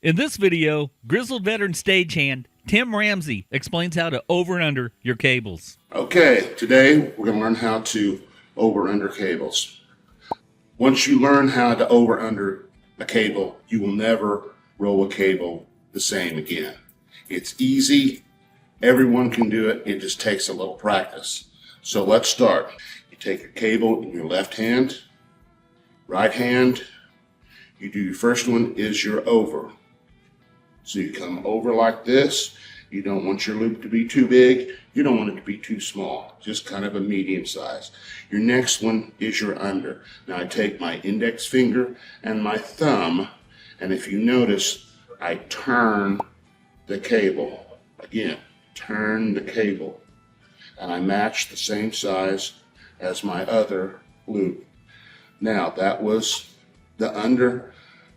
In this video, grizzled veteran stagehand Tim Ramsey explains how to over and under your cables. Okay, today we're going to learn how to over under cables. Once you learn how to over under a cable, you will never roll a cable the same again. It's easy. Everyone can do it. It just takes a little practice. So let's start. You take your cable in your left hand, right hand. You do your first one is your over. So you come over like this. You don't want your loop to be too big. You don't want it to be too small. Just kind of a medium size. Your next one is your under. Now I take my index finger and my thumb, and if you notice, I turn the cable. Again, turn the cable. And I match the same size as my other loop. Now that was the under.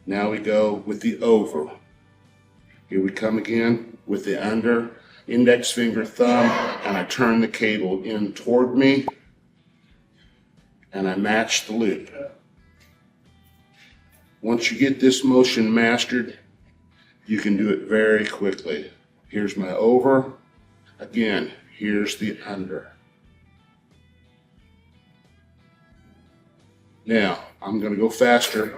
Now we go with the over. Here we come again with the under, index finger, thumb, and I turn the cable in toward me, and I match the loop. Once you get this motion mastered, you can do it very quickly. Here's my over. Again, here's the under. Now, I'm going to go faster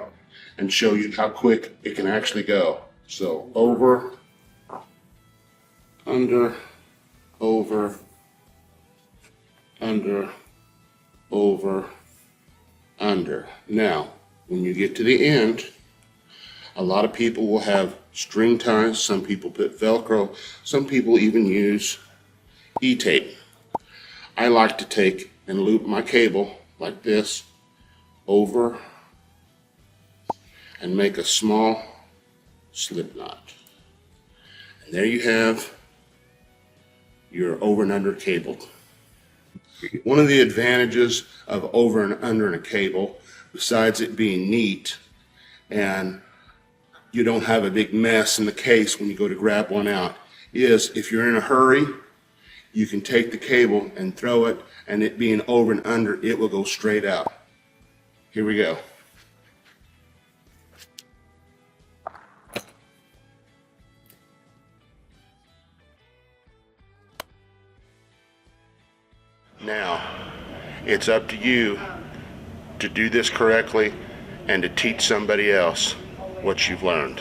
and show you how quick it can actually go. So over, under, over, under, over, under. Now, when you get to the end, a lot of people will have string ties. Some people put Velcro. Some people even use E-tape. I like to take and loop my cable like this over and make a small slip knot. And there you have your over and under cable. One of the advantages of over and under in a cable, besides it being neat and you don't have a big mess in the case when you go to grab one out, is if you're in a hurry, you can take the cable and throw it, and it being over and under, it will go straight out. Here we go. Now, it's up to you to do this correctly and to teach somebody else what you've learned.